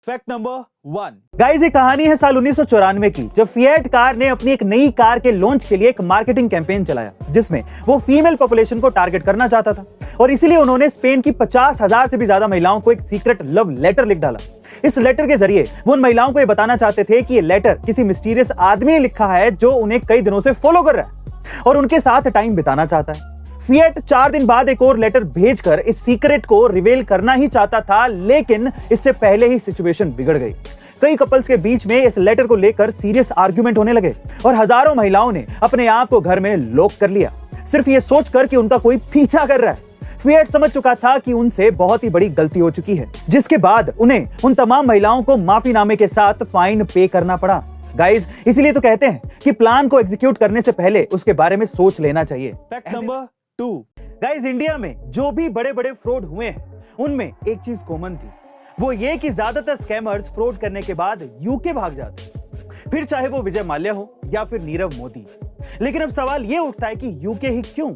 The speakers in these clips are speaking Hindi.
फैक्ट नंबर 1 गाइस, ये कहानी है साल 1994 की, जब फिएट कार ने अपनी एक नई कार के लॉन्च के लिए एक मार्केटिंग कैंपेन चलाया जिसमें वो फीमेल पॉपुलेशन को टारगेट करना चाहता था और इसीलिए उन्होंने स्पेन की 50,000 से भी ज्यादा महिलाओं को एक सीक्रेट लव लेटर लिख डाला। इस लेटर के जरिए वो उन महिलाओं को ये बताना चाहते थे कि ये लेटर किसी मिस्टीरियस आदमी ने लिखा है जो उन्हें कई दिनों से फॉलो कर रहा है और उनके साथ टाइम बिताना चाहता है। फिएट 4 दिन बाद एक और लेटर भेजकर इस सीक्रेट को रिवील करना ही चाहता था, लेकिन इससे पहले ही सिचुएशन बिगड़ गई। कई कपल्स के बीच में इस लेटर को लेकर सीरियस आर्गुमेंट होने लगे और हजारों महिलाओं ने अपने आप को घर में लॉक कर लिया, सिर्फ ये सोचकर कि उनका कोई पीछा कर रहा है। फिएट समझ चुका था कि उनसे बहुत ही बड़ी गलती हो चुकी है, जिसके बाद उन्हें उन तमाम महिलाओं को माफीनामे के साथ फाइन पे करना पड़ा। गाइस, इसीलिए तो कहते हैं कि प्लान को एग्जीक्यूट करने से पहले उसके बारे में सोच लेना चाहिए। फैक्ट नंबर 2 गाइस, इंडिया में जो भी बड़े बड़े फ्रॉड हुए हैं उनमें एक चीज कॉमन थी, वो ये कि ज्यादातर स्कैमर्स फ्रॉड करने के बाद यूके भाग जाते, फिर चाहे वो विजय माल्या हो या फिर नीरव मोदी। लेकिन अब सवाल ये उठता है कि यूके ही क्यों?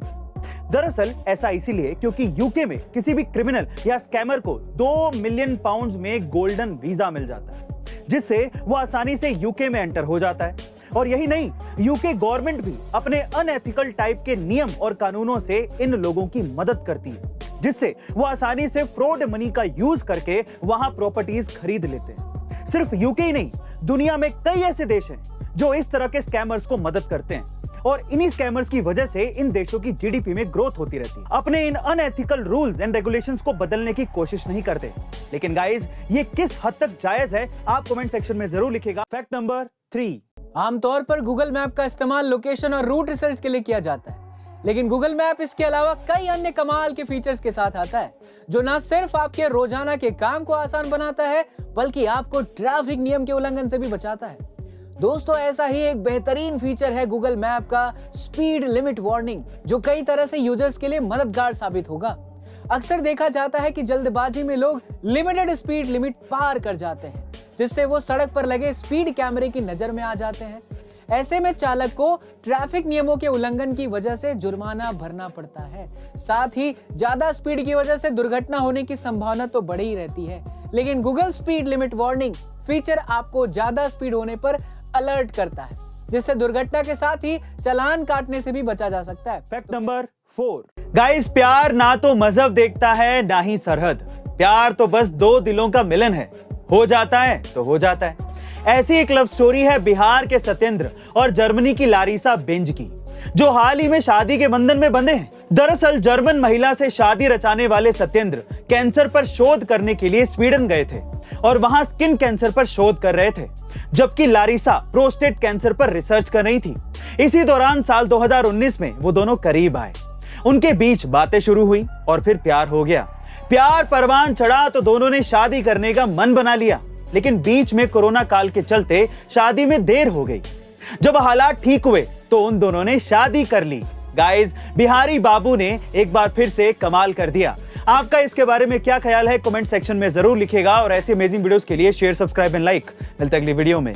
दरअसल ऐसा इसीलिए क्योंकि यूके में किसी भी क्रिमिनल या स्कैमर को 2 मिलियन पाउंड में गोल्डन वीजा मिल जाता है, जिससे वो आसानी से यूके में एंटर हो जाता है। और यही नहीं, यूके गवर्नमेंट भी अपने अनएथिकल टाइप के नियम और कानूनों से इन लोगों की मदद करती है, जिससे वो आसानी से फ्रॉड मनी का यूज करके वहां प्रॉपर्टीज खरीद लेते हैं। सिर्फ यूके ही नहीं, दुनिया में कई ऐसे देश हैं जो इस तरह के स्कैमर्स को मदद करते हैं और इन्हीं स्कैमर्स की वजह से इन देशों की जीडीपी में ग्रोथ होती रहती है। अपने इन अनएथिकल रूल्स एंड रेगुलेशंस को बदलने की कोशिश नहीं करते। लेकिन गाइस, ये किस हद तक जायज है, आप कमेंट सेक्शन में जरूर लिखिएगा। फैक्ट नंबर 3 आमतौर पर गूगल मैप का इस्तेमाल लोकेशन और रूट रिसर्च के लिए किया जाता है, लेकिन गूगल मैप इसके अलावा कई अन्य कमाल के फीचर्स के साथ आता है, जो न सिर्फ आपके रोजाना के काम को आसान बनाता है, बल्कि आपको ट्रैफिक नियम के उल्लंघन से भी बचाता है। दोस्तों, ऐसा ही एक बेहतरीन फीचर है गूगल मैप का स्पीड लिमिट वार्निंग, जो कई तरह से यूजर्स के लिए मददगार साबित होगा। अक्सर देखा जाता है कि जल्दबाजी में लोग लिमिटेड स्पीड लिमिट पार कर जाते हैं, जिससे वो सड़क पर लगे स्पीड कैमरे की नजर में आ जाते हैं। ऐसे में चालक को ट्रैफिक नियमों के उल्लंघन की वजह से जुर्माना भरना पड़ता है। साथ ही ज्यादा स्पीड की वजह से दुर्घटना होने की संभावना तो बढ़ी ही रहती है, लेकिन Google speed limit warning feature आपको ज्यादा स्पीड होने पर अलर्ट करता है, जिससे दुर्घटना के साथ ही चालान काटने से भी बचा जा सकता है। फैक्ट नंबर 4 गाइस, प्यार ना तो मजहब देखता है ना ही सरहद, प्यार तो बस 2 दिलों का मिलन है, हो जाता है तो हो जाता है। ऐसी एक लव स्टोरी है बिहार के सत्येंद्र और जर्मनी की लारिसा बेंज की, जो हाल ही में शादी के बंधन में बंधे हैं। दरअसल जर्मन महिला से शादी रचाने वाले सत्येंद्र कैंसर पर शोध करने के लिए स्वीडन गए थे और वहां स्किन कैंसर पर शोध कर रहे थे, जबकि लारिसा प्रोस्टेट कैंसर पर रिसर्च कर रही थी। इसी दौरान साल 2019 में वो दोनों करीब आए, उनके बीच बातें शुरू हुई और फिर प्यार हो गया। प्यार परवान चढ़ा तो दोनों ने शादी करने का मन बना लिया, लेकिन बीच में कोरोना काल के चलते शादी में देर हो गई। जब हालात ठीक हुए तो उन दोनों ने शादी कर ली। गाइस, बिहारी बाबू ने एक बार फिर से कमाल कर दिया। आपका इसके बारे में क्या ख्याल है, कमेंट सेक्शन में जरूर लिखिएगा और ऐसी अमेजिंग वीडियोस के लिए शेयर, सब्सक्राइब एंड लाइक। मिलते हैं अगली वीडियो में।